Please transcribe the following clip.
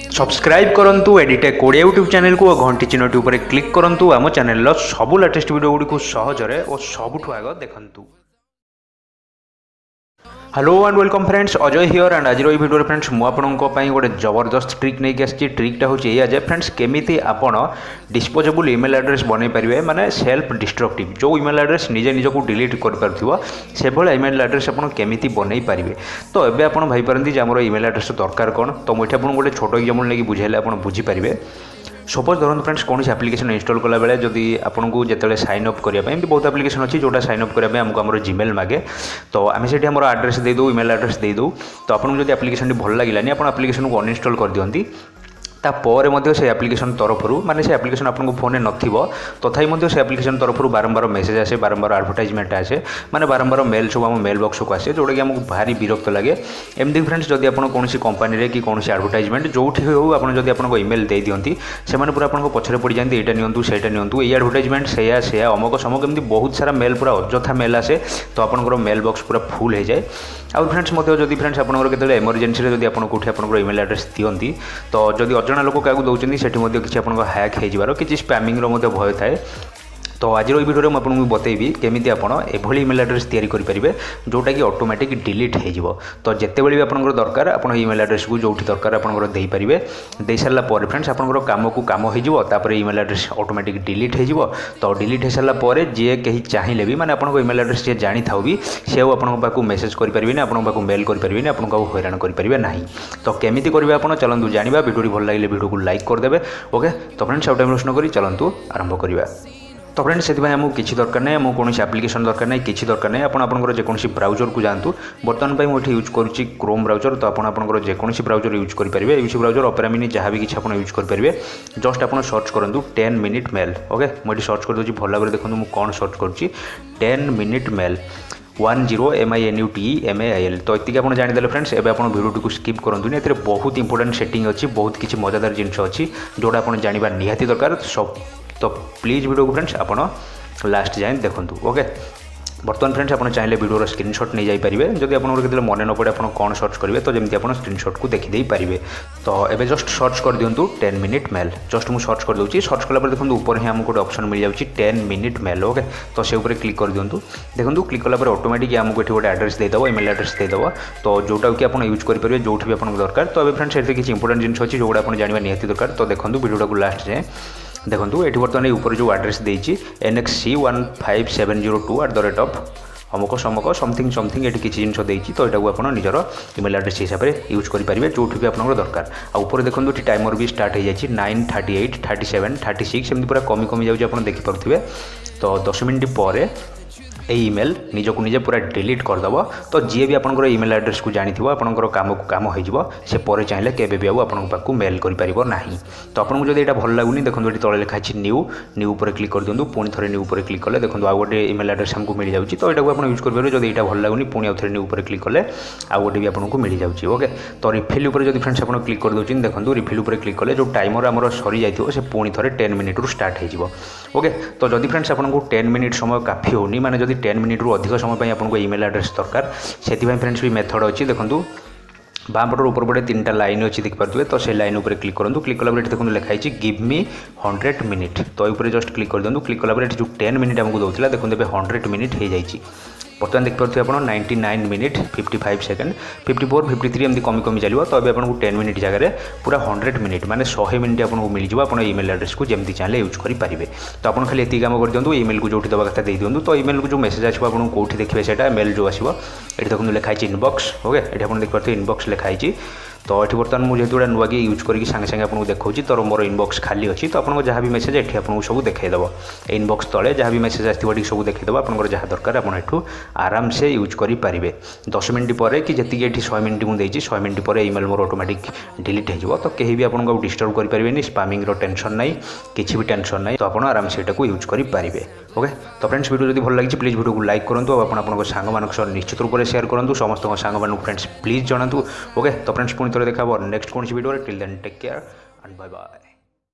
Subscribe करंतु edtech Kodia YouTube channel को घंटी चिन्हटी उपर क्लिक करंतु आम चैनल सबु लेटेस्ट वीडियो गुडी को सहजरे और सबुठु आग देखंतु। Hello and welcome friends, Ajay here and आज वीडियो फ्रेंड्स मु आपंपाई गोटे जबरदस्त ट्रिक नहीं आसी। ट्रिकटा हूँ ये फ्रेंड्स केमी आपण डिस्पोजेबल ईमेल एड्रेस बन पारे माने सेल्फ डिस्ट्रक्टिव जो ईमेल एड्रेस निजे निजक डिलीट कर ईमेल एड्रेस आप केमी बन पारे। तो ये आप भाई आम ईमेल एड्रेस दरकार कौन, तो मुझे आपको गोटे छोट एग्जाम्पल नहीं बुझेले आप बुझीपारे। सपोज धरत फ्रेंड्स कौन एप्लिकेशन इंस्टॉल कला बेले जदि आपको जिते साइन अप करने बहुत एप्लिकेशन अच्छी जोटा साइन अप करने आमको आम जीमेल मागे, तो आम से एड्रेस दे दो ईमेल एड्रेस दे दो। तो आपको जब एप्लिकेशन भल लगे आप एप्लिकेशन को अनइंस्टॉल कर दियंती तापर से एप्लिकेशन तरफ माने से एप्लिकेशन आपको फोन नथिबो तथापि से एप्लिकेशन तरफ बारंबार मेसेज आसे, बारंबार एडवर्टाइजमेंट आसे, माने बारंबार मेल सब आम मेल बॉक्स को आसे जोटा कि आमको भारी विरक्त लगे। एमती फ्रेंड्स जदि आप कौन कंपनी रे कि कौन एडवर्टाइजमेंट जो हो आप ईमेल दे दियंती से पूरा आपको पछरे पड़ जाती एटा नियंतु सेटा नियंतु ये एडवर्टाइजमेंट से अमक समक एमती बहुत सारा मेल पूरा अଯଥା मेल आसे, तो आपंकर मेल बॉक्स पूरा फुल हो जाए। आउ फ्रेंड्स जदि फ्रेंड्स आपंकर केतले इमरजेंसी जदि आप कौटी आप ईमेल एड्रेस दियंती तो जदि अजणा लोक क्या दौरान से किसी आप हैक हो कि स्पैमिंग भय थाए। तो आज वीडियो में आपको बतेबी केमी आप ईमेल एड्रेस तैयारी करेंगे जोटा कि ऑटोमेटिक डिलीट हो। तो जितेबले भी आपंकर दरकार आप ईमेल एड्रेस को जो दरकार आपंकर दे पारे, दे सारापर फ्रेंड्स आपंकर काम को काम हो ईमेल एड्रेस ऑटोमेटिक डिलीट हो। तो डिलीट हो सारापर जी कहीं चाहिए भी माने आपको ईमेल एड्रेस जी जानी था भी सी आपको मेसेज करेंगे आपको मेल करेंगे आपको हैरान करेंगे ना। तो केमी करेंगे आप चलतु जाना वीडियो भल लगे वीडियो को लाइक करदे। ओके तो फ्रेंड्स आउ टाइम वेस्ट न करी चलतु आरंभ करवा। तो फ्रेंड्स से आमको किसी दरकार नहीं, आमको कौन एप्लिकेशन दरकार नहीं, किसी दरकार नहीं। आपंकर जेकोसी ब्राउजर को जातु बर्तमान पर मुझे यूज करुँची क्रोम ब्राउजर। तो आपंकर जेकोसी ब्राउजर यूज करेंगे, यूसी ब्राउजर ऑपेरा मिनी जहाँ भी किसी आप यूज करेंगे। जस्ट आप सर्च करूँ 10 मिनिट मेल। ओके मुझे सर्च कर दूसरी भल भाव देखो मुझे कौन सर्च करुँची 10 मिनिट मेल 10minutemail। तो ये आप जानीदे फ्रेंड्स एवं आप वीडियो को स्किप करूँ ये बहुत इंपोर्टेंट सेटिंग अच्छी, बहुत किसी मजादार जिनस अच्छी जोटा आप जाना निहाती दरकार सब। तो प्लीज वीडियो को फ्रेंड्स आप लास्ट जाए देखूँ। ओके बर्तमान फ्रेंड्स आप चाहिए वीडियो स्क्रीनशॉट नहीं जापारे जब आप मन न पड़े आप कौन सर्च करेंगे तो जमी आप स्क्रीनशॉट को देखी पारे। तो ये जस्ट सर्च कर दिंतु 10 मिनिट मेल। जस्ट मुझे सर्च कर दूसरी, सर्च कला देखो ऊपर ही आमको गोटे ऑप्शन मिल जाऊँगी 10 मिनिट मेल। ओके तो से ऊपर क्लिक कर दिंतु, देखो क्लिक कला ऑटोमेटिक आमको ये गोटे एड्रेस देदेव ईमेल एड्रेस देदेव। तो जोटा कि आप यूज करेंगे जो भी आपको दरकार। तो ये फ्रेंड्स ये किसी इंपोर्टेंट जिन अच्छी जोटा आप जाना निहाती दरकार। तो देखो वीडियो को लास्ट जाए देखो ये बर्तमान ऊपर जो एड्रेस देती NXC15702 अमुक समक समथिंग समथिंग ये किसी जिन देती। तो यहाँ आप निजर ईमेल एड्रेस हिसाब से यूज करेंगे जो भी आप दरकार। आपर देखो ये टाइमर भी स्टार्ट हो जाए 9, 38, 37, 36 एमती पूरा कमी कमी जाऊँगी आप देखिपे। तो 10 मिनट पर ईमेल निजक निजे पूरा डिलीट करदेव। तो जी भी आपंकर ईमेल एड्रेस को जानी आपंकर काम को काम हो पर चाहिए केवे भी आपको मेल कर ना। तो आपको जब यहाँ भल लगुनि देखो ये तले लिखाई न्यू ऊपर क्लिक कर दिंतु, पुणी थे न्यू ऊपर क्लिक कले देखो आउ गोटे ईमेल एड्रेस हमको मिल जाऊँगी। तो यहाँ आप यूज करेंगे जब यहाँ भल लगुनि पुणी आउ थे न्यू ऊपर क्लिक कले आउ गोटे भी आपको मिल जाऊँगी। ओके तो रिफिल ऊपर जब फ्रेंड्स आप क्लिक कर दूसरी देखो रिफिल ऊपर क्लिक कले जो टाइमर आम सरी जाइए से पुणी थे 10 मिनिट रू स्टार्ट हो। ओके तो जब फ्रेंड्स आपको 10 मिनिट समय काफी होनी माने जब 10 मिनिट रू अधिक समय आपको ईमेल एड्रेस दरकार से फ्रेंड्स भी मेथड अच्छी। देखो बामपटर ऊपर पटे 3टा लाइन अच्छी देखिपे। तो से लाइन ऊपर क्लिक करूँ, क्लिक कला देखो लिखाई गिव मी 100 मिनिट। तो ऊपर जस्ट क्लिक कर दिंतु, क्लिक कला जो 10 मिनिट आमको दूसरा देखो 100 मिनिट हो जाए। बर्तमान देखिपे आप 99 मिनिट 55 सेकेंड 54, 53 एमती कमी कमी चलो। तो अभी आपको 10 मिनिट जगह पूरा 100 मिनिट माने 100 मिनिट आपको मिल जाए आप ईमेल एड्रेस को जमी चाहिए यूज करेंगे। तो आप खाली ये काम कर दिंतु ईमेल को जो दवा कथा दे दिंतु। तो ईमेल को जो मेसेज आसो आपको कौटी देखिए से मेल जो आसो ये देखो लिखाई इनबॉक्स। ओके ये आप देखिए इनबॉक्स लिखाई। तो ये बर्तमान मुझे गोटे नुआ कि यूज करके सांगे सांगे आपको देखा तो मोर इनबॉक्स खाली अच्छी। तो आपको जहाँ भी मेसेज ये आपको सब देखईदेव इनबॉक्स तले जहाँ भी मेसेज आसो सब देखईदेव आपको जहाँ दरकार आपठू आराम से यूज करेंगे। 10 मिनट पर कि जी 100 मिनट मुझे 100 मिनट पर ईमेल मोर ऑटोमेटिक डिलीट हो। तो कहीं भी आपको डिस्टर्ब करेंगे स्पैमिंग टेंशन ना किसी भी टेंशन ना। तो आप आराम से यहाँ यूज करेंगे। ओके तो फ्रेंड्स वीडियो जब भल लगी प्लीज वीडियो को लाइक करूँ और आप सांग मान निश्चित रूप से शेयर करूँ समस्त सांग मान फ्रेंड्स प्लीज जनातु। ओके तो फ्रेंड्स पुणी थे देखा नेक्स्ट कौन video till then take care and bye bye.